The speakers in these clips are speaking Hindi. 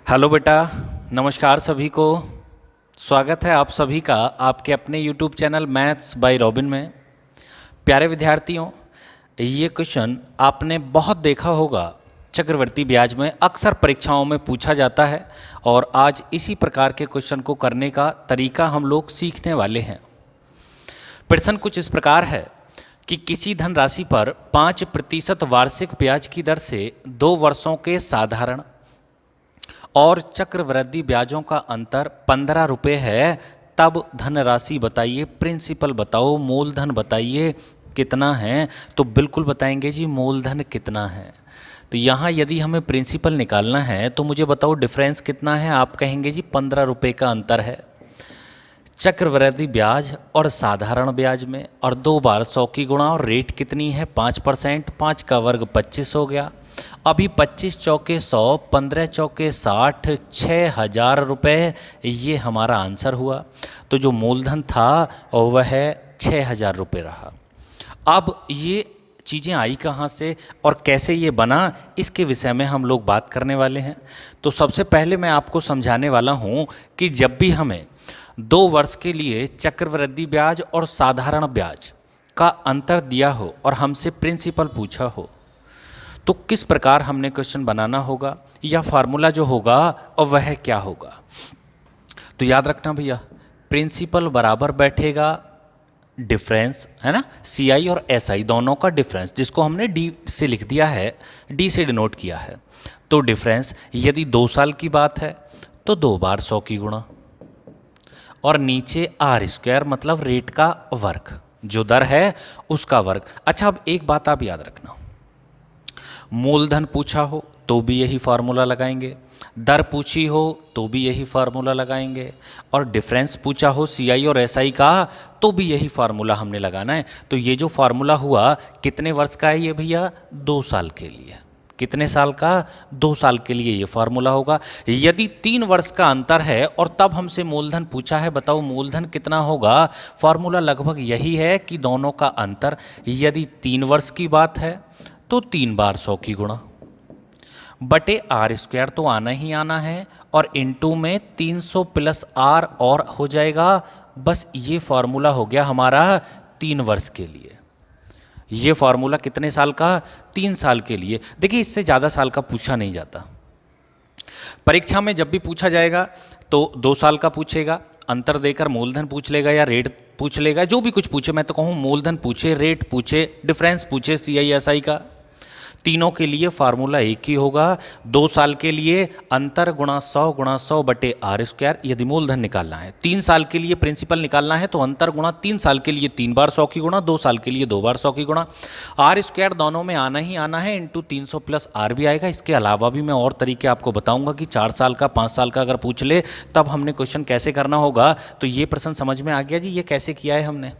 हेलो बेटा। नमस्कार सभी को। स्वागत है आप सभी का आपके अपने YouTube channel maths by robin में। प्यारे विद्यार्थियों, ये क्वेश्चन आपने बहुत देखा होगा। चक्रवर्ती ब्याज में अक्सर परीक्षाओं में पूछा जाता है और आज इसी प्रकार के क्वेश्चन को करने का तरीका हम लोग सीखने वाले हैं। प्रश्न कुछ इस प्रकार है कि किसी धनराशि पर 5% वार्षिक ब्याज की दर से 2 वर्षों के साधारण और चक्रवृद्धि ब्याजों का अंतर 15 रुपये है, तब धनराशि बताइए। प्रिंसिपल बताओ, मूलधन बताइए कितना है। तो बिल्कुल बताएंगे जी, मूलधन कितना है। तो यहाँ यदि हमें प्रिंसिपल निकालना है तो मुझे बताओ डिफरेंस कितना है। आप कहेंगे जी 15 रुपये का अंतर है चक्रवृद्धि ब्याज और साधारण ब्याज में, और 2 बार 100 की गुणा, और रेट कितनी है 5%। 5 का वर्ग 25 हो गया। अभी 25 चौके 100, 15 चौके 60, 6,000 रुपये ये हमारा आंसर हुआ। तो जो मूलधन था वह 6,000 रुपये रहा। अब ये चीज़ें आई कहाँ से और कैसे ये बना, इसके विषय में हम लोग बात करने वाले हैं। तो सबसे पहले मैं आपको समझाने वाला हूँ कि जब भी हमें 2 वर्ष के लिए चक्रवृद्धि ब्याज और साधारण ब्याज का अंतर दिया हो और हमसे प्रिंसिपल पूछा हो तो किस प्रकार हमने क्वेश्चन बनाना होगा या फार्मूला जो होगा और वह क्या होगा। तो याद रखना भैया, प्रिंसिपल बराबर बैठेगा डिफरेंस, है ना, सी आई और एस आई दोनों का डिफरेंस, जिसको हमने डी से लिख दिया है, डी से डिनोट किया है। तो डिफरेंस यदि 2 साल की बात है तो 2 बार 100 की गुणा, और नीचे आर स्क्वायर मतलब रेट का वर्ग, जो दर है उसका वर्ग। अच्छा, अब एक बात आप याद रखना, मूलधन पूछा हो तो भी यही फार्मूला लगाएंगे, दर पूछी हो तो भी यही फार्मूला लगाएंगे, और डिफरेंस पूछा हो सी आई और एस आई का तो भी यही फार्मूला हमने लगाना है। तो ये जो फार्मूला हुआ कितने वर्ष का है ये भैया, 2 साल के लिए। कितने साल का, 2 साल के लिए ये फार्मूला होगा। यदि 3 वर्ष का अंतर है और तब हमसे मूलधन पूछा है, बताओ मूलधन कितना होगा। फार्मूला लगभग यही है कि दोनों का अंतर, यदि 3 वर्ष की बात है तो 3 बार 100 की गुणा बटे आर स्क्वायर तो आना ही आना है, और इनटू में 300 प्लस आर और हो जाएगा। बस ये फार्मूला हो गया हमारा 3 वर्ष के लिए। ये फार्मूला कितने साल का, 3 साल के लिए। देखिए, इससे ज़्यादा साल का पूछा नहीं जाता परीक्षा में। जब भी पूछा जाएगा तो 2 साल का पूछेगा, अंतर देकर मूलधन पूछ लेगा या रेट पूछ लेगा, जो भी कुछ पूछे। मैं तो कहूँ मूलधन पूछे, रेट पूछे, डिफरेंस पूछे, सी आई एस आई का, तीनों के लिए फार्मूला एक ही होगा। 2 साल के लिए अंतर गुणा 100 बटे आर स्क्वायर यदि मूलधन निकालना है। 3 साल के लिए प्रिंसिपल निकालना है तो अंतर गुणा 3 साल के लिए 3 बार 100 की गुणा, 2 साल के लिए 2 बार 100 की गुणा। आर स्क्वायर दोनों में आना ही आना है, इंटू 300 प्लस आर भी आएगा। इसके अलावा भी मैं और तरीके आपको बताऊंगा कि 4 साल का, 5 साल का अगर पूछ ले तब हमने क्वेश्चन कैसे करना होगा। तो ये प्रश्न समझ में आ गया जी, ये कैसे किया है हमने।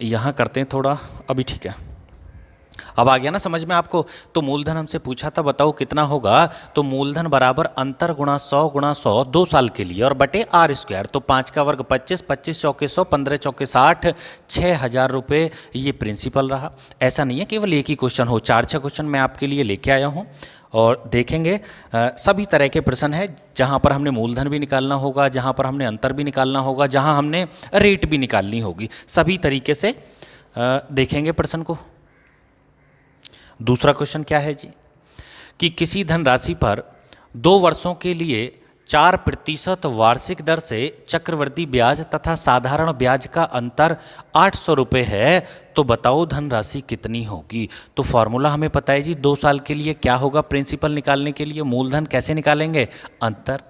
यहाँ करते हैं थोड़ा, अभी ठीक है, अब आ गया ना समझ में आपको। तो मूलधन हमसे पूछा था, बताओ कितना होगा। तो मूलधन बराबर अंतर गुणा 100 2 साल के लिए और बटे आर स्क्वायर। तो 5 का वर्ग 25, 25 चौके 100, 15 चौके 60, 6,000 रुपये ये प्रिंसिपल रहा। ऐसा नहीं है केवल एक ही क्वेश्चन हो, 4-6 क्वेश्चन मैं आपके लिए लेके आया हूँ और देखेंगे। सभी तरह के प्रश्न है जहाँ पर हमने मूलधन भी निकालना होगा, जहाँ पर हमने अंतर भी निकालना होगा, जहाँ हमने रेट भी निकालनी होगी। सभी तरीके से देखेंगे प्रश्न को। दूसरा क्वेश्चन क्या है जी, कि किसी धनराशि पर 2 वर्षों के लिए 4% वार्षिक दर से चक्रवृद्धि ब्याज तथा साधारण ब्याज का अंतर 800 रुपये है, तो बताओ धनराशि कितनी होगी। तो फॉर्मूला हमें पता है जी, 2 साल के लिए क्या होगा प्रिंसिपल निकालने के लिए, मूलधन कैसे निकालेंगे, अंतर।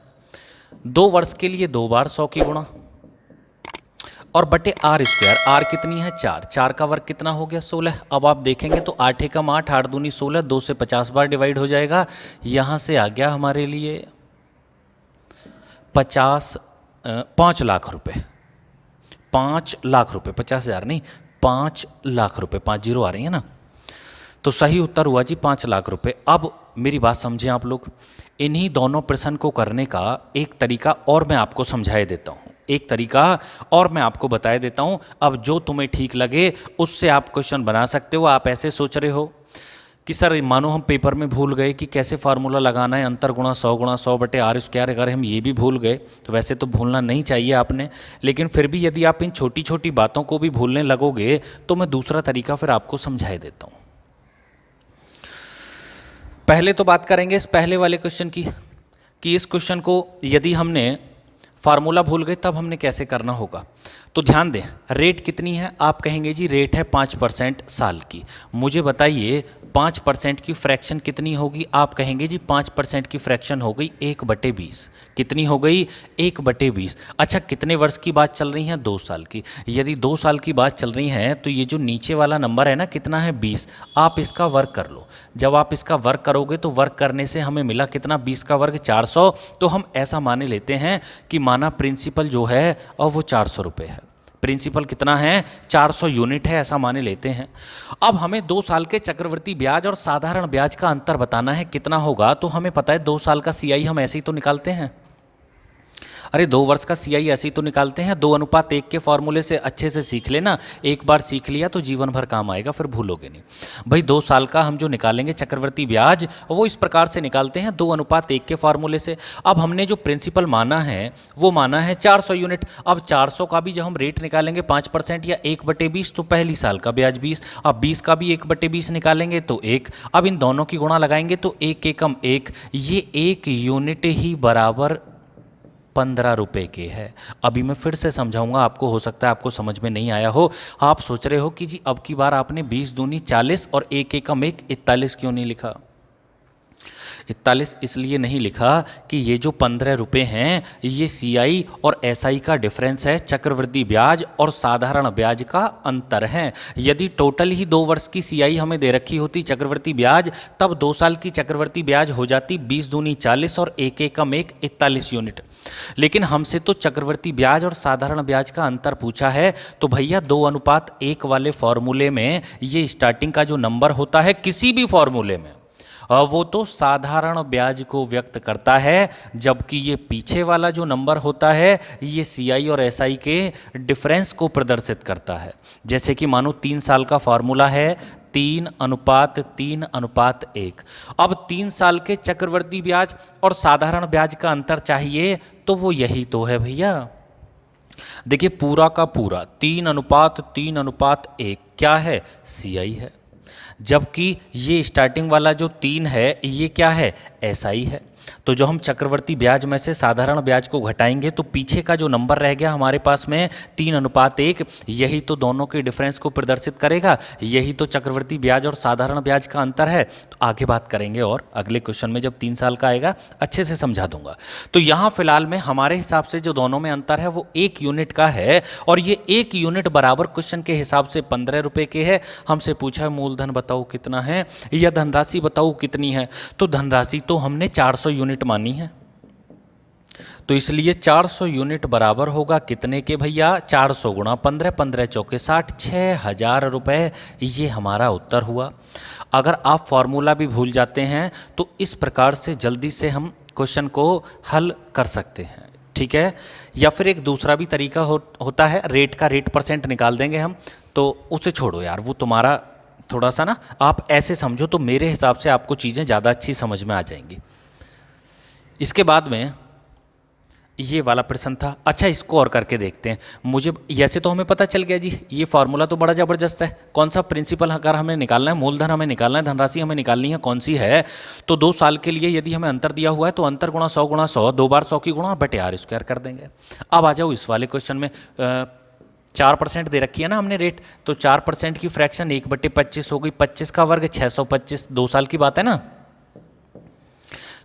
2 वर्ष के लिए 2 बार 100 की गुणा और बटे आर स्क्वायर। आर कितनी है 4, 4 का वर्ग कितना हो गया 16। अब आप देखेंगे तो 8 एकम 8, 8 दूनी 16, 2 से 50 बार डिवाइड हो जाएगा। यहाँ से आ गया हमारे लिए 5 लाख रुपए, 5 लाख रुपए, 50,000 नहीं, 5 लाख रुपए, 5 जीरो आ रही है ना। तो सही उत्तर हुआ जी 5 लाख रुपए। अब मेरी बात समझें आप लोग, इन्हीं दोनों प्रश्न को करने का एक तरीका और मैं आपको समझाए देता हूँ, एक तरीका और मैं आपको बताए देता हूँ। अब जो तुम्हें ठीक लगे उससे आप क्वेश्चन बना सकते हो। आप ऐसे सोच रहे हो कि सर मानो हम पेपर में भूल गए कि कैसे फार्मूला लगाना है, अंतर गुणा 100 बटे आर स्क्वायर, अगर हम ये भी भूल गए तो वैसे तो भूलना नहीं चाहिए आपने, लेकिन फिर भी यदि आप इन छोटी छोटी बातों को भी भूलने लगोगे तो मैं दूसरा तरीका फिर आपको समझाई देता हूँ। पहले तो बात करेंगे इस पहले वाले क्वेश्चन की, कि इस क्वेश्चन को यदि हमने फार्मूला भूल गए तब हमने कैसे करना होगा। तो ध्यान दें, रेट कितनी है, आप कहेंगे जी रेट है 5% साल की। मुझे बताइए 5% की फ्रैक्शन कितनी होगी, आप कहेंगे जी 5% की फ्रैक्शन हो गई 1/20। कितनी हो गई, 1/20। अच्छा कितने वर्ष की बात चल रही है, 2 साल की। यदि 2 साल की बात चल रही है तो ये जो नीचे वाला नंबर है ना, कितना है 20, आप इसका वर्ग कर लो। जब आप इसका वर्ग करोगे तो वर्ग करने से हमें मिला कितना, 20 का वर्ग 400। तो हम ऐसा माने लेते हैं कि माना प्रिंसिपल जो है और वो 400 रुपये है। प्रिंसिपल कितना है, 400 यूनिट है, ऐसा माने लेते हैं। अब हमें 2 साल के चक्रवृद्धि ब्याज और साधारण ब्याज का अंतर बताना है कितना होगा। तो हमें पता है 2 साल का सीआई हम ऐसे ही तो निकालते हैं, अरे 2 वर्ष का सीआई ऐसे ही तो निकालते हैं। 2:1 के फॉर्मूले से अच्छे से सीख लेना, एक बार सीख लिया तो जीवन भर काम आएगा, फिर भूलोगे नहीं। भाई 2 साल का हम जो निकालेंगे चक्रवृद्धि ब्याज, वो इस प्रकार से निकालते हैं 2:1 के फॉर्मूले से। अब हमने जो प्रिंसिपल माना है वो माना है 400 यूनिट। अब 400 का भी जब हम रेट निकालेंगे 5% या 1/20, तो पहली साल का ब्याज 20। अब 20 का भी 1/20 निकालेंगे तो 1। अब इन दोनों की गुणा लगाएंगे तो 1 एकम 1, ये 1 यूनिट ही बराबर 15 रुपये के है। अभी मैं फिर से समझाऊंगा आपको, हो सकता है आपको समझ में नहीं आया हो। आप सोच रहे हो कि जी अब की बार आपने 20 दूनी 40 और 1 एकम 1 41 क्यों नहीं लिखा। 41 इसलिए नहीं लिखा कि ये जो 15 रुपये हैं ये सीआई और एसआई का डिफरेंस है, चक्रवृद्धि ब्याज और साधारण ब्याज का अंतर है। यदि टोटल ही 2 वर्ष की सीआई हमें दे रखी होती चक्रवृद्धि ब्याज, तब 2 साल की चक्रवृद्धि ब्याज हो जाती 20 दूनी 40 और 1 एकम 1 41 यूनिट। लेकिन हमसे तो चक्रवृद्धि ब्याज और साधारण ब्याज का अंतर पूछा है, तो भैया 2:1 वाले फॉर्मूले में ये स्टार्टिंग का जो नंबर होता है किसी भी फॉर्मूले में, वो तो साधारण ब्याज को व्यक्त करता है, जबकि ये पीछे वाला जो नंबर होता है ये सीआई और एसआई के डिफरेंस को प्रदर्शित करता है। जैसे कि मानो 3 साल का फॉर्मूला है 3:3:1। अब 3 साल के चक्रवृद्धि ब्याज और साधारण ब्याज का अंतर चाहिए, तो वो यही तो है भैया। देखिए पूरा का पूरा 3:3:1 क्या है, सीआई है, जबकि ये स्टार्टिंग वाला जो 3 है ये क्या है, एसआई है। तो जो हम चक्रवृद्धि ब्याज में से साधारण ब्याज को घटाएंगे तो पीछे का जो नंबर रह गया हमारे पास में 3:1, यही तो दोनों के डिफरेंस को प्रदर्शित करेगा, यही तो चक्रवृद्धि ब्याज और साधारण ब्याज का अंतर है। तो आगे बात करेंगे और अगले क्वेश्चन में जब 3 साल का आएगा अच्छे से समझा दूंगा। तो यहाँ फिलहाल में हमारे हिसाब से जो दोनों में अंतर है वो 1 यूनिट का है, और ये 1 यूनिट बराबर क्वेश्चन के हिसाब से 15 रुपये के है। हमसे पूछा है मूलधन बताओ कितना है या धनराशि बताओ कितनी है, तो धनराशि तो हमने 400 यूनिट मानी है, तो इसलिए 400 यूनिट बराबर होगा कितने के भैया, 400 गुणा 15, 15 चौके 60, 6000 रुपये। ये हमारा उत्तर हुआ। अगर आप फॉर्मूला भी भूल जाते हैं तो इस प्रकार से जल्दी से हम क्वेश्चन को हल कर सकते हैं, ठीक है। या फिर एक दूसरा भी तरीका होता है, रेट का रेट परसेंट निकाल देंगे हम, तो उसे छोड़ो यार, वो तुम्हारा थोड़ा सा ना आप ऐसे समझो तो मेरे हिसाब से आपको चीज़ें ज़्यादा अच्छी समझ में आ जाएंगी। इसके बाद में ये वाला प्रश्न था। अच्छा इसको और करके देखते हैं। मुझे ऐसे तो हमें पता चल गया जी, ये फार्मूला तो बड़ा ज़बरदस्त है। कौन सा प्रिंसिपल अगर हमें निकालना है, मूलधन हमें निकालना है, धनराशि हमें निकालनी है, कौन सी है। तो 2 साल के लिए यदि हमें अंतर दिया हुआ है तो अंतर गुणा 100 गुणा 100, 2 बार 100 की गुणा बटे आर स्क्वायर कर देंगे। अब आ जाओ इस वाले क्वेश्चन में 4% दे रखी है ना हमने रेट, तो 4% की फ्रैक्शन 1/25 हो गई, 25 का वर्ग 625, 2 साल की बात है ना,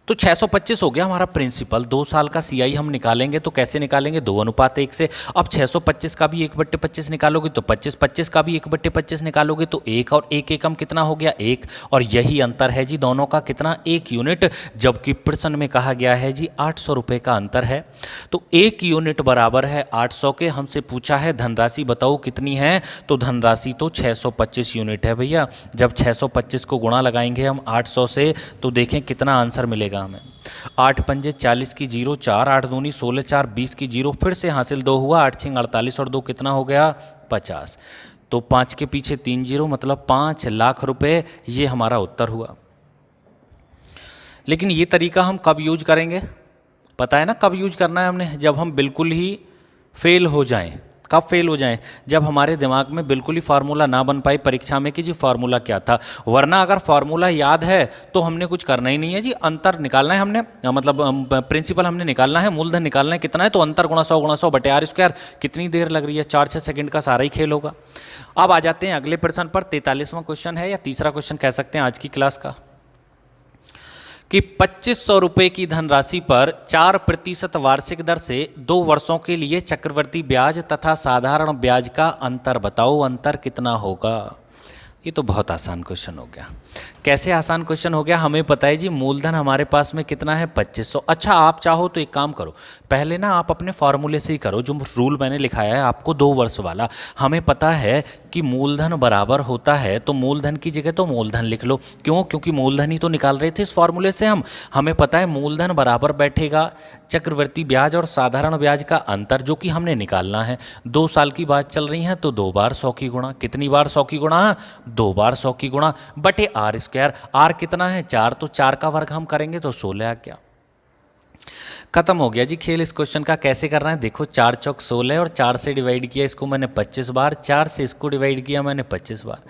तो 625 हो गया हमारा प्रिंसिपल। 2 साल का सीआई हम निकालेंगे तो कैसे निकालेंगे, 2:1 से। अब 625 का भी 1/25 निकालोगे तो 25, 25 का भी 1/25 निकालोगे तो 1, और 1 एकम कितना हो गया, 1। और यही अंतर है जी दोनों का, कितना, 1 यूनिट, जबकि प्रश्न में कहा गया है जी 800 रुपये का अंतर है। तो 1 यूनिट बराबर है 800 के। हमसे पूछा है धनराशि बताओ कितनी है, तो धनराशि तो 625 यूनिट है भैया। जब 625 को गुणा लगाएंगे हम 800 से तो देखें कितना आंसर मिलेगा हमें। 8 पंजे 40 की 0, 4 8 दूनी 16, 4 20 की 0, फिर से हासिल 2 हुआ, 8 6 48 और 2 कितना हो गया, 50। तो 5 के पीछे 3 जीरो मतलब 5 लाख रुपए, ये हमारा उत्तर हुआ। लेकिन ये तरीका हम कब यूज करेंगे, पता है ना कब यूज करना है हमने? जब हम बिल्कुल ही फेल हो जाएं। कब फेल हो जाएं? जब हमारे दिमाग में बिल्कुल ही फार्मूला ना बन पाए परीक्षा में कि जी फार्मूला क्या था। वरना अगर फार्मूला याद है तो हमने कुछ करना ही नहीं है जी, अंतर निकालना है हमने, मतलब प्रिंसिपल हमने निकालना है, मूलधन निकालना है कितना है, तो अंतर गुणा 100 बटे आर स्क्वायर। कितनी देर लग रही है, 4-6 सेकंड का सारा ही खेल होगा। अब आ जाते हैं अगले प्रश्न पर। 43वां क्वेश्चन है या तीसरा क्वेश्चन कह सकते हैं आज की क्लास का, कि 2500 रुपये की धनराशि पर 4% वार्षिक दर से 2 वर्षों के लिए चक्रवृद्धि ब्याज तथा साधारण ब्याज का अंतर बताओ, अंतर कितना होगा। ये तो बहुत आसान क्वेश्चन हो गया। कैसे आसान क्वेश्चन हो गया? हमें पता है जी मूलधन हमारे पास में कितना है, 2500। अच्छा आप चाहो तो एक काम करो, पहले ना आप अपने फॉर्मूले से ही करो, जो रूल मैंने लिखाया है आपको 2 वर्ष वाला। हमें पता है कि मूलधन बराबर होता है, तो मूलधन की जगह तो मूलधन लिख लो। क्यों? क्योंकि मूलधन ही तो निकाल रहे थे इस फॉर्मूले से हम। हमें पता है मूलधन बराबर बैठेगा चक्रवृद्धि ब्याज और साधारण ब्याज का अंतर, जो कि हमने निकालना है। 2 साल की बात चल रही है तो 2 बार 100 की गुणा। कितनी बार 100 की गुणा? 2 बार 100 की गुणा बटे आर स्क्वायर। आर कितना है? 4, तो 4 का वर्ग हम करेंगे तो 16 आ गया। खत्म हो गया जी खेल इस क्वेश्चन का। कैसे करना है देखो, 4 चौक 16 और 4 से डिवाइड किया इसको मैंने 25 बार, 4 से इसको डिवाइड किया मैंने 25 बार,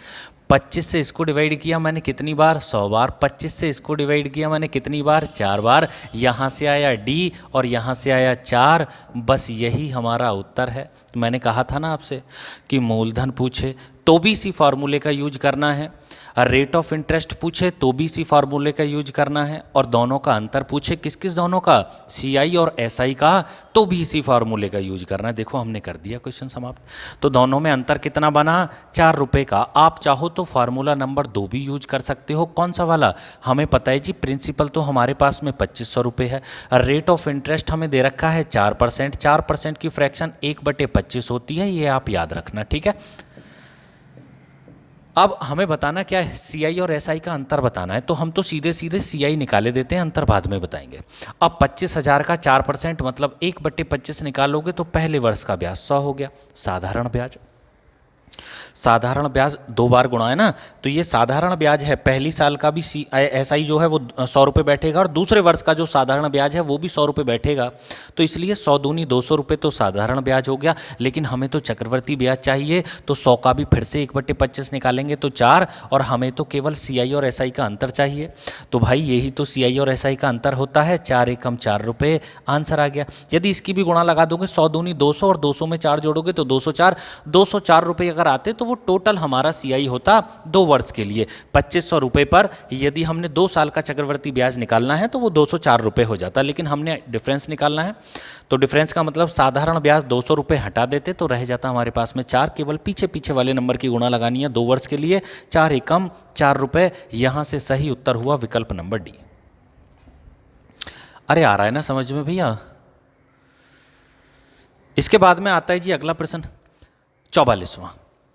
25 से इसको डिवाइड किया मैंने कितनी बार? 100 बार, 25 से इसको डिवाइड किया मैंने कितनी बार? 4 बार। यहाँ से आया डी और यहाँ से आया 4, बस यही हमारा उत्तर है। तो मैंने कहा था ना आपसे कि मूलधन पूछे तो भी इसी फार्मूले का यूज करना है, रेट ऑफ इंटरेस्ट पूछे तो भी इसी फार्मूले का यूज करना है, और दोनों का अंतर पूछे, किस किस दोनों का, सीआई और एसआई का, तो भी इसी फार्मूले का यूज करना है। देखो हमने कर दिया क्वेश्चन समाप्त। तो दोनों में अंतर कितना बना? 4 रुपये का। आप चाहो तो फार्मूला नंबर 2 भी यूज कर सकते हो। कौन सा वाला? हमें पता है जी प्रिंसिपल तो हमारे पास में 2500 रुपये है, रेट ऑफ इंटरेस्ट हमें दे रखा है 4%, 4% की फ्रैक्शन 1/25 होती है, ये आप याद रखना, ठीक है। अब हमें बताना क्या है, सीआई और एसआई का अंतर बताना है, तो हम तो सीधे सीधे सीआई निकाले देते हैं, अंतर बाद में बताएंगे। अब 25,000 का 4% मतलब 1/25 निकालोगे तो पहले वर्ष का ब्याज 100 हो गया। साधारण ब्याज, साधारण ब्याज 2 बार गुणा है ना, तो ये साधारण ब्याज है। पहली साल का भी एसआई जो है वो 100 रुपये बैठेगा, और दूसरे वर्ष का जो साधारण ब्याज है वो भी 100 रुपये बैठेगा। तो इसलिए 100 दूनी 200 रुपये तो साधारण ब्याज हो गया। लेकिन हमें तो चक्रवर्ती ब्याज चाहिए, तो 100 का भी फिर से 1/25 निकालेंगे तो 4, और हमें तो केवल सीआई और एसआई का अंतर चाहिए। तो भाई यही तो सीआई और एसआई का अंतर होता है, 4 एकम 4 रुपये, आंसर आ गया। यदि इसकी भी गुणा लगा दोगे, 100 दूनी 200 और 200 में 4 जोड़ोगे तो 204 रुपये अगर आते तो वो टोटल हमारा सीआई होता 2 वर्ष के लिए 2500 रुपये पर। यदि हमने 2 साल का चक्रवर्ती ब्याज निकालना है तो वो 204 रुपये हो जाता, लेकिन हमने डिफरेंस निकालना है, तो डिफरेंस का मतलब साधारण ब्याज 200 रुपये हटा देते तो रह जाता हमारे पास में 4। केवल पीछे पीछे वाले नंबर की गुणा लगानी है 2 वर्ष के लिए, 4 एकम 4 रुपये। यहां से सही उत्तर हुआ विकल्प नंबर डी। अरे आ रहा है ना समझ में भैया? इसके बाद में आता है जी अगला प्रश्न 44वां।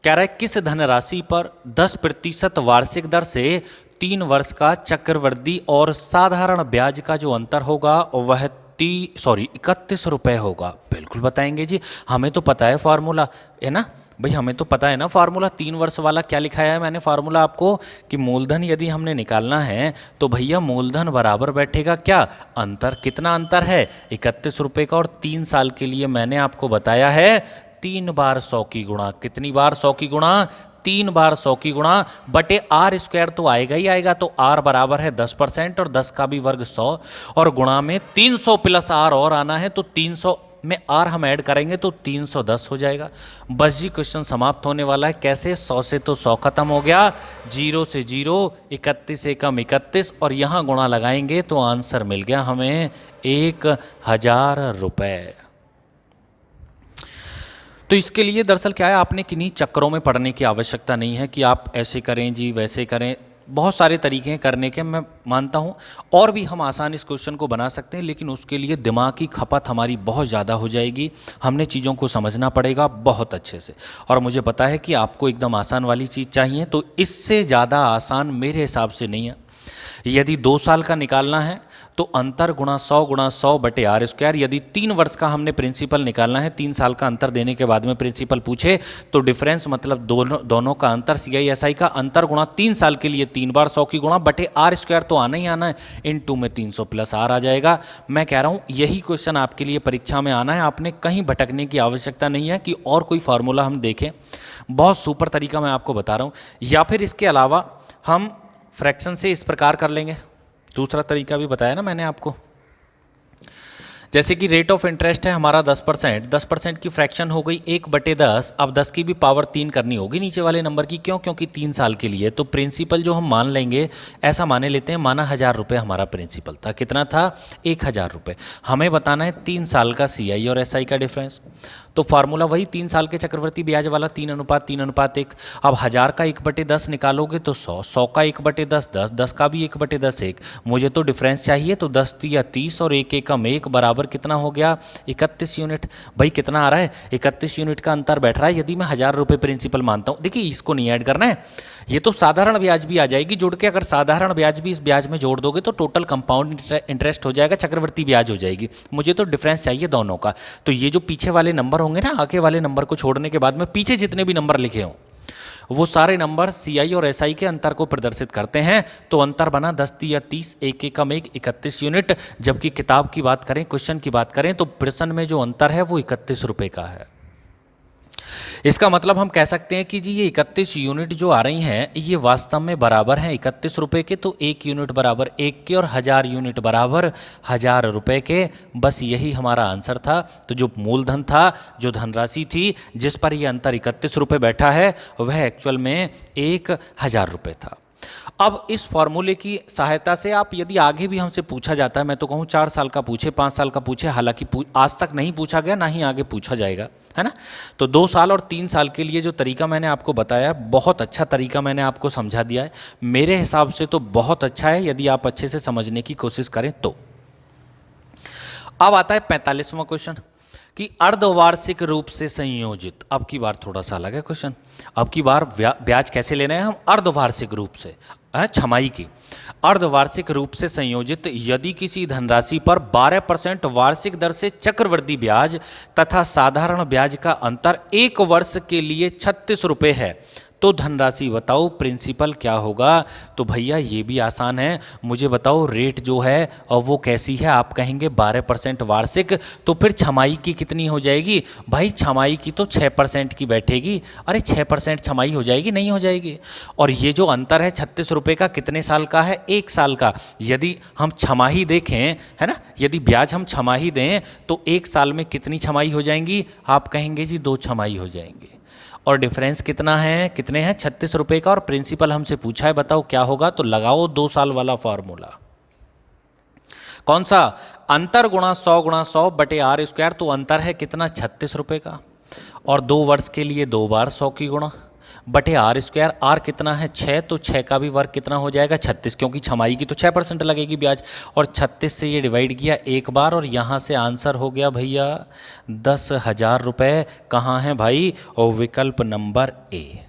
कह रहा है किस धनराशि पर 10% वार्षिक दर से 3 वर्ष का चक्रवृद्धि और साधारण ब्याज का जो अंतर होगा वह 31 रुपये होगा। बिल्कुल बताएंगे जी, हमें तो पता है फार्मूला, है ना भाई, हमें तो पता है ना फार्मूला। 3 वर्ष वाला क्या लिखाया है मैंने फार्मूला आपको, कि मूलधन यदि हमने निकालना है तो भैया मूलधन बराबर बैठेगा क्या, अंतर। कितना अंतर है? 31 रुपये का, और 3 साल के लिए मैंने आपको बताया है 3 बार 100 की गुणा। कितनी बार 100 की गुणा? 3 बार 100 की गुणा बटे आर स्क्वायर तो आएगा ही आएगा, तो आर बराबर है 10% और 10 का भी वर्ग 100, और गुणा में 300 प्लस आर और आना है, तो 300 में आर हम ऐड करेंगे तो 310 हो जाएगा। बस जी क्वेश्चन समाप्त होने वाला है। कैसे? 100 से तो 100 खत्म हो गया, 0 से 0, 31 एकम 31, और यहाँ गुणा लगाएंगे तो आंसर मिल गया हमें 1000 रुपये। तो इसके लिए दरअसल क्या है, आपने किन्हीं चक्रों में पढ़ने की आवश्यकता नहीं है कि आप ऐसे करें जी वैसे करें। बहुत सारे तरीके हैं करने के, मैं मानता हूँ, और भी हम आसान इस क्वेश्चन को बना सकते हैं, लेकिन उसके लिए दिमाग की खपत हमारी बहुत ज़्यादा हो जाएगी। हमने चीज़ों को समझना पड़ेगा बहुत अच्छे से, और मुझे पता है कि आपको एकदम आसान वाली चीज़ चाहिए, तो इससे ज़्यादा आसान मेरे हिसाब से नहीं है। यदि 2 साल का निकालना है तो अंतर गुणा 100 बटे आर स्क्वायर। यदि 3 वर्ष का हमने प्रिंसिपल निकालना है, 3 साल का अंतर देने के बाद में प्रिंसिपल पूछे तो डिफरेंस मतलब दोनों का अंतर, सी आई एस आई का अंतर गुणा 3 साल के लिए 3 बार 100 की गुणा बटे आर स्क्वायर तो आना ही आना है, इन टू में 300 प्लस आर आ जाएगा। मैं कह रहा हूँ यही क्वेश्चन आपके लिए परीक्षा में आना है, आपने कहीं भटकने की आवश्यकता नहीं है कि और कोई फार्मूला हम देखें। बहुत सुपर तरीका मैं आपको बता रहा हूँ। या फिर इसके अलावा हम फ्रैक्शन से इस प्रकार कर लेंगे, दूसरा तरीका भी बताया ना मैंने आपको। जैसे कि रेट ऑफ इंटरेस्ट है हमारा 10%, 10% की फ्रैक्शन हो गई 1/10। अब 10 की भी पावर 3 करनी होगी नीचे वाले नंबर की, क्यों? क्योंकि 3 साल के लिए। तो प्रिंसिपल जो हम मान लेंगे, ऐसा माने लेते हैं, माना 1000 रुपये हमारा प्रिंसिपल था। कितना था? 1000 रुपये। हमें बताना है 3 साल का सी आई और एस आई का डिफरेंस। तो फार्मूला वही 3 साल के चक्रवर्ती ब्याज वाला 3:3:1। अब 1000 का 1/10 निकालोगे तो 100, 100 का 1/10 10, 10 का भी 1/10 1। मुझे तो डिफरेंस चाहिए, तो 10 या 30 और 1 एकम 1 बराबर कितना हो गया? 31 यूनिट। भाई कितना आ रहा है? 31 यूनिट का अंतर बैठ रहा है। यदि मैं 1000 रुपये प्रिंसिपल मानता हूँ, देखिए इसको नहीं ऐड करना है, ये तो साधारण ब्याज भी आ जाएगी जुड़ के। अगर साधारण ब्याज भी इस ब्याज में जोड़ दोगे तो टोटल कंपाउंड इंटरेस्ट हो जाएगा, चक्रवर्ती ब्याज हो जाएगी। मुझे तो डिफरेंस चाहिए दोनों का। तो ये जो पीछे वाले नंबर होंगे ना, आगे वाले नंबर को छोड़ने के बाद में पीछे जितने भी नंबर लिखे हों, वो सारे नंबर सी आई और एस आई के अंतर को प्रदर्शित करते हैं। तो अंतर बना 10 या 30, 1 एकम 1, 31 यूनिट। जबकि किताब की बात करें, क्वेश्चन की बात करें, तो प्रश्न में जो अंतर है वो 31 रुपये का है। इसका मतलब हम कह सकते हैं कि जी ये 31 यूनिट जो आ रही हैं ये वास्तव में बराबर हैं 31 रुपये के। तो 1 यूनिट बराबर 1 के और 1000 यूनिट बराबर 1000 रुपये के। बस यही हमारा आंसर था। तो जो मूलधन था, जो धनराशि थी जिस पर ये अंतर 31 रुपये बैठा है, वह एक्चुअल में 1000 रुपये था। अब इस फॉर्मूले की सहायता से आप, यदि आगे भी हमसे पूछा जाता है, मैं तो कहूँ 4 साल का पूछे, 5 साल का पूछे, हालांकि आज तक नहीं पूछा गया, ना ही आगे पूछा जाएगा, है ना। तो 2 साल और 3 साल के लिए जो तरीका मैंने आपको बताया, बहुत अच्छा तरीका मैंने आपको समझा दिया है। मेरे हिसाब से तो बहुत अच्छा है, यदि आप अच्छे से समझने की कोशिश करें तो। अब आता है 45वां क्वेश्चन कि अर्धवार्षिक रूप से संयोजित। अब की बार थोड़ा सा अलग है क्वेश्चन। अब की बार ब्याज कैसे लेना है हम? अर्धवार्षिक रूप से, छमाही की। अर्धवार्षिक रूप से संयोजित यदि किसी धनराशि पर 12% वार्षिक दर से चक्रवृद्धि ब्याज तथा साधारण ब्याज का अंतर 1 वर्ष के लिए 36 रुपये है, तो धनराशि बताओ, प्रिंसिपल क्या होगा? तो भैया ये भी आसान है, मुझे बताओ रेट जो है और वो कैसी है? आप कहेंगे 12% वार्षिक, तो फिर छमाही की कितनी हो जाएगी? भाई छमाही की तो 6% की बैठेगी। अरे 6% छमाही हो जाएगी? नहीं हो जाएगी। और ये जो अंतर है 36 रुपये का, कितने साल का है? 1 साल का। यदि हम छमाही देखें, है ना, यदि ब्याज हम छमाही दें तो 1 साल में कितनी छमाही हो जाएंगी? आप कहेंगे जी 2 छमाही हो जाएंगी। और डिफरेंस कितना है? कितने हैं? 36 रुपये का। और प्रिंसिपल हमसे पूछा है, बताओ क्या होगा? तो लगाओ 2 साल वाला फॉर्मूला। कौन सा? अंतर गुणा 100 बटे आर स्क्वायर। तो अंतर है कितना? 36 रुपये का। और 2 वर्ष के लिए 2 बार 100 की गुणा बटे आर स्क्वायर। आर कितना है? 6, तो 6 का भी वर्ग कितना हो जाएगा? 36, क्योंकि छमाही की तो 6% लगेगी ब्याज। और 36 से ये डिवाइड किया 1 बार, और यहाँ से आंसर हो गया भैया 10,000 रुपये। कहाँ हैं भाई? और विकल्प नंबर ए।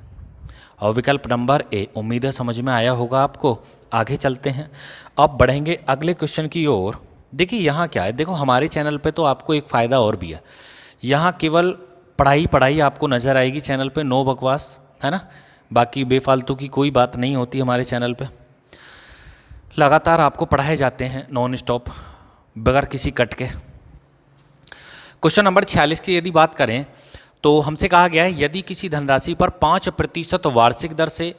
और विकल्प नंबर ए। उम्मीद है समझ में आया होगा आपको। आगे चलते हैं, अब बढ़ेंगे अगले क्वेश्चन की ओर। देखिए यहाँ क्या है, देखो हमारे चैनल पे तो आपको एक फ़ायदा और भी है, यहाँ केवल पढ़ाई आपको नज़र आएगी चैनल पे, नो बकवास, है ना। बाकी बेफालतू की कोई बात नहीं होती हमारे चैनल पे। लगातार आपको पढ़ाए जाते हैं नॉन स्टॉप, बगैर किसी कट के। क्वेश्चन नंबर 46 की यदि बात करें तो हमसे कहा गया है यदि किसी धनराशि पर 5% वार्षिक दर से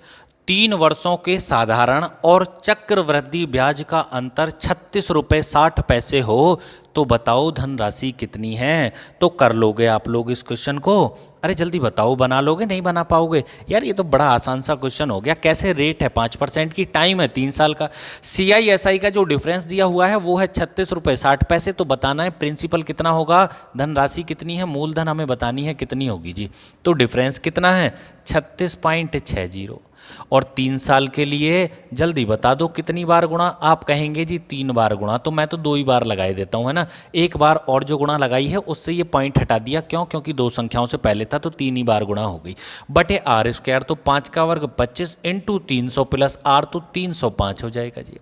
3 वर्षों के साधारण और चक्रवृद्धि ब्याज का अंतर 36 रुपये 60 पैसे हो, तो बताओ धनराशि कितनी है? तो कर लोगे आप लोग इस क्वेश्चन को? अरे जल्दी बताओ, बना लोगे? नहीं बना पाओगे यार, ये तो बड़ा आसान सा क्वेश्चन हो गया। कैसे? रेट है 5% की, टाइम है 3 साल का, सी आई एस आई का जो डिफरेंस दिया हुआ है वो है 36 रुपये 60 पैसे। तो बताना है प्रिंसिपल कितना होगा, धनराशि कितनी है, मूलधन हमें बतानी है कितनी होगी जी। तो डिफरेंस कितना है? 36.60। और 3 साल के लिए जल्दी बता दो कितनी बार गुणा। आप कहेंगे जी 3 बार गुणा, तो मैं तो 2 ही बार लगाई देता हूँ, है ना। एक बार और जो गुणा लगाई है उससे ये पॉइंट हटा दिया, क्यों? क्योंकि 2 संख्याओं से पहले था तो 3 ही बार गुणा हो गई। बटे आर स्क्वायर, तो 5 का वर्ग 25 इंटू 300 प्लस आर, तो 305 हो जाएगा जी।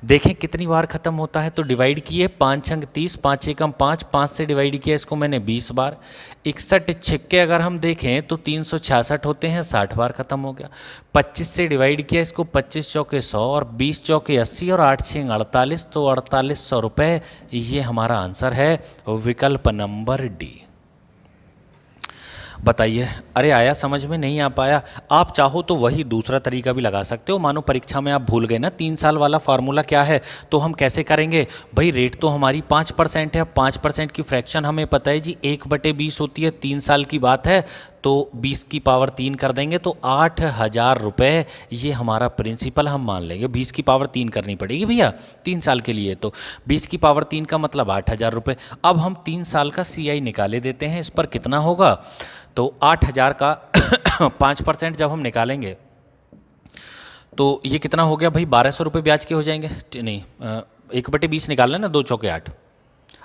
देखें कितनी बार खत्म होता है, तो डिवाइड किए, 5 छंग 30, 5 एकम 5, 5 से डिवाइड किया इसको मैंने 20 बार। 61 छिक्के अगर हम देखें तो 366 होते हैं, 60 बार खत्म हो गया। 25 से डिवाइड किया इसको, 25 चौके 100 और 20 चौके 80 और 8 छः 48, तो 4800 रुपये ये हमारा आंसर है, विकल्प नंबर डी। बताइए, अरे आया समझ में, नहीं आ पाया? आप चाहो तो वही दूसरा तरीका भी लगा सकते हो। मानो परीक्षा में आप भूल गए ना 3 साल वाला फार्मूला क्या है, तो हम कैसे करेंगे भाई? रेट तो हमारी 5% है, 5% की फ्रैक्शन हमें पता है जी 1/20 होती है, 3 साल की बात है, तो 20 की पावर 3 कर देंगे तो 8000 रुपये ये हमारा प्रिंसिपल हम मान लेंगे। 20 की पावर 3 करनी पड़ेगी भैया 3 साल के लिए, तो 20 की पावर 3 का मतलब 8000 रुपये। अब हम 3 साल का CI निकाले देते हैं, इस पर कितना होगा, तो 8000 का 5% जब हम निकालेंगे तो ये कितना हो गया भाई, 1200 रुपये ब्याज के हो जाएंगे। नहीं, 1/20 निकालना ना, 2 चौके 8,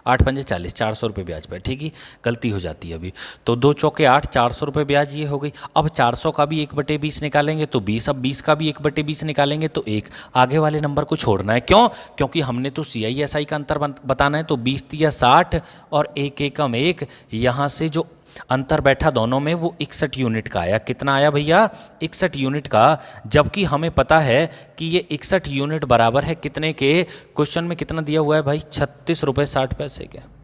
8 पंजे 40, 400 रुपये ब्याज पे, ठीक ही गलती हो जाती है अभी। तो 2 चौके 8, 400 रुपये ब्याज ये हो गई। अब 400 का भी 1/20 निकालेंगे तो 20, अब 20 का भी 1/20 निकालेंगे तो 1, आगे वाले नंबर को छोड़ना है, क्यों? क्योंकि हमने तो CI SI का अंतर बताना है, तो 20 तिया 60 और 1 एकम 1, यहाँ से जो अंतर बैठा दोनों में वो 61 यूनिट का आया। कितना आया भैया? 61 यूनिट का, जबकि हमें पता है कि ये 61 यूनिट बराबर है कितने के, क्वेश्चन में कितना दिया हुआ है भाई, 36 रुपये 60 पैसे के।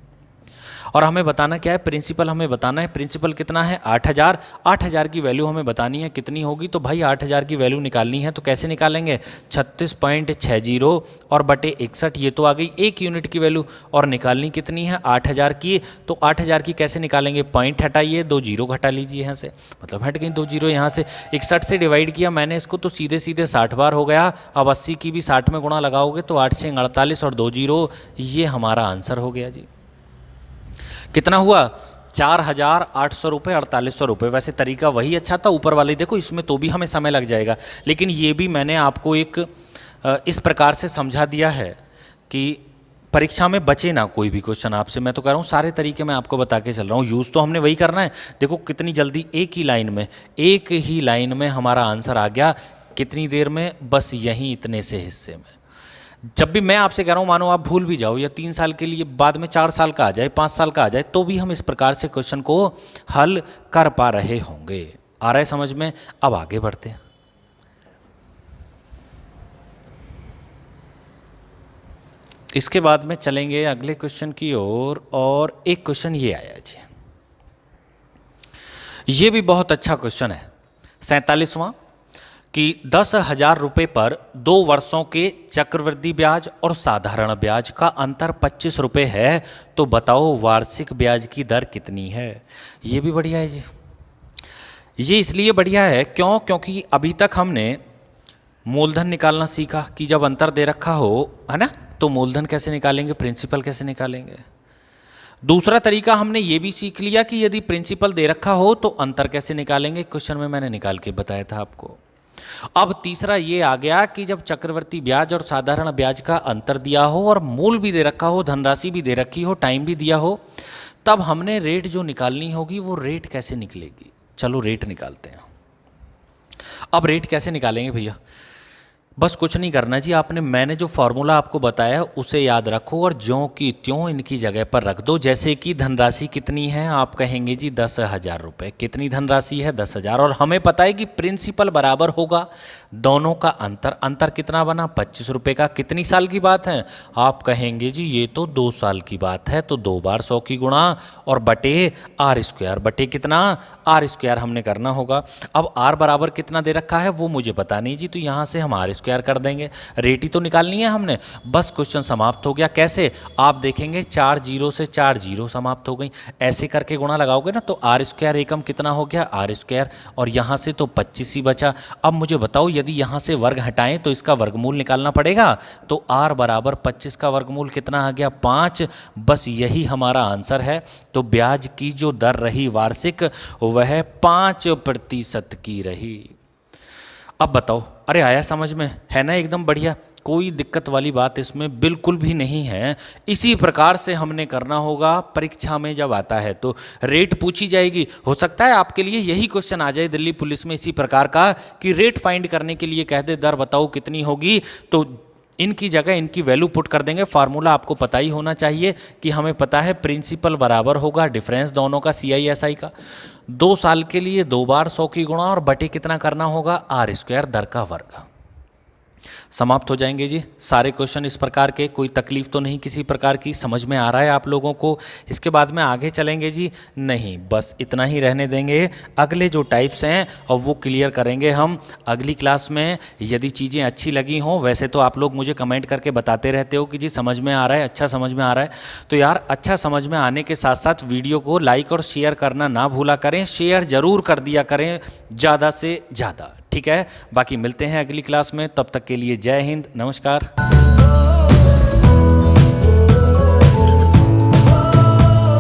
और हमें बताना क्या है, प्रिंसिपल हमें बताना है। प्रिंसिपल कितना है? 8000। 8000 की वैल्यू हमें बतानी है कितनी होगी, तो भाई 8000 की वैल्यू निकालनी है तो कैसे निकालेंगे, 36.60 और बटे 61, ये तो आ गई 1 यूनिट की वैल्यू, और निकालनी कितनी है 8000 की, तो 8000 की कैसे निकालेंगे, पॉइंट हटाइए, 2 जीरो घटा लीजिए यहाँ से, मतलब हट गई 2 जीरो यहाँ से। 61 से डिवाइड किया मैंने इसको तो सीधे सीधे 60 बार हो गया। अब 80 की भी 60 में गुणा लगाओगे तो 8 6 48 और 2 जीरो, ये हमारा आंसर हो गया जी। कितना हुआ, 4800 रुपये 4800 रुपये। वैसे तरीका वही अच्छा था, ऊपर वाले देखो इसमें तो भी हमें समय लग जाएगा, लेकिन ये भी मैंने आपको एक इस प्रकार से समझा दिया है कि परीक्षा में बचे ना कोई भी क्वेश्चन आपसे। मैं तो कह रहा हूँ सारे तरीके मैं आपको बता के चल रहा हूँ, यूज़ तो हमने वही करना है। देखो कितनी जल्दी एक ही लाइन में हमारा आंसर आ गया, कितनी देर में, बस यहीं इतने से हिस्से में। जब भी मैं आपसे कह रहा हूँ, मानो आप भूल भी जाओ या 3 साल के लिए बाद में 4 साल का आ जाए, 5 साल का आ जाए, तो भी हम इस प्रकार से क्वेश्चन को हल कर पा रहे होंगे। आ रहा है समझ में? अब आगे बढ़ते हैं। इसके बाद में चलेंगे अगले क्वेश्चन की ओर, और एक क्वेश्चन ये आया जी, ये भी बहुत अच्छा क्वेश्चन है, 47वां, कि 10,000 रुपये पर 2 वर्षों के चक्रवृद्धि ब्याज और साधारण ब्याज का अंतर 25 रुपये है, तो बताओ वार्षिक ब्याज की दर कितनी है। ये भी बढ़िया है जी। ये इसलिए बढ़िया है क्यों? क्योंकि अभी तक हमने मूलधन निकालना सीखा कि जब अंतर दे रखा हो, है ना, तो मूलधन कैसे निकालेंगे, प्रिंसिपल कैसे निकालेंगे। दूसरा तरीका हमने ये भी सीख लिया कि यदि प्रिंसिपल दे रखा हो तो अंतर कैसे निकालेंगे, क्वेश्चन में मैंने निकाल के बताया था आपको। अब तीसरा ये आ गया कि जब चक्रवृद्धि ब्याज और साधारण ब्याज का अंतर दिया हो और मूल भी दे रखा हो, धनराशि भी दे रखी हो, टाइम भी दिया हो, तब हमने रेट जो निकालनी होगी वो रेट कैसे निकलेगी। चलो रेट निकालते हैं। अब रेट कैसे निकालेंगे भैया? बस कुछ नहीं करना जी, मैंने जो फार्मूला आपको बताया है उसे याद रखो और ज्यों की त्यों इनकी जगह पर रख दो। जैसे कि धनराशि कितनी है, आप कहेंगे जी 10,000 रुपये। कितनी धनराशि है? 10,000। और हमें पता है कि प्रिंसिपल बराबर होगा दोनों का अंतर। अंतर कितना बना? 25 रुपये का। कितनी साल की बात है? आप कहेंगे जी ये तो 2 साल की बात है, तो 2 बार 100 की गुणा और बटे आर स्क्वायर, बटे कितना, आर स्क्वायर हमने करना होगा। अब आर बराबर कितना दे रखा है वो मुझे पता नहीं जी, तो यहाँ से हम आर स्क्वायर कर देंगे। रेट ही तो निकालनी है हमने, बस क्वेश्चन समाप्त हो गया। कैसे? आप देखेंगे 4 जीरो से 4 जीरो समाप्त हो गई। ऐसे करके गुणा लगाओगे ना तो आर स्क्वायर एकम कितना हो गया, आर स्क्वायर, और यहाँ से तो 25 ही बचा। अब मुझे बताओ यदि यहाँ से वर्ग हटाएं तो इसका वर्गमूल निकालना पड़ेगा, तो आर बराबर 25 का वर्गमूल कितना आ गया, 5। बस यही हमारा आंसर है। तो ब्याज की जो दर रही वार्षिक वह 5% की रही। अब बताओ, अरे आया समझ में, है ना एकदम बढ़िया, कोई दिक्कत वाली बात इसमें बिल्कुल भी नहीं है। इसी प्रकार से हमने करना होगा, परीक्षा में जब आता है तो रेट पूछी जाएगी। हो सकता है आपके लिए यही क्वेश्चन आ जाए दिल्ली पुलिस में इसी प्रकार का कि रेट फाइंड करने के लिए कह दे दर बताओ कितनी होगी, तो इनकी जगह इनकी वैल्यू पुट कर देंगे। फार्मूला आपको पता ही होना चाहिए कि हमें पता है प्रिंसिपल बराबर होगा डिफरेंस दोनों का CISI का, 2 साल के लिए 2 बार 100 की गुणा और बटे कितना करना होगा, R² दर का वर्ग। समाप्त हो जाएंगे जी सारे क्वेश्चन इस प्रकार के। कोई तकलीफ तो नहीं किसी प्रकार की, समझ में आ रहा है आप लोगों को? इसके बाद में आगे चलेंगे जी? नहीं, बस इतना ही रहने देंगे। अगले जो टाइप्स हैं और वो क्लियर करेंगे हम अगली क्लास में। यदि चीज़ें अच्छी लगी हों, वैसे तो आप लोग मुझे कमेंट करके बताते रहते हो कि जी समझ में आ रहा है, अच्छा समझ में आ रहा है, तो यार अच्छा समझ में आने के साथ साथ वीडियो को लाइक और शेयर करना ना भूला करें। शेयर ज़रूर कर दिया करें ज़्यादा से ज़्यादा, ठीक है? बाकी मिलते हैं अगली क्लास में, तब तक के लिए जय हिंद, नमस्कार।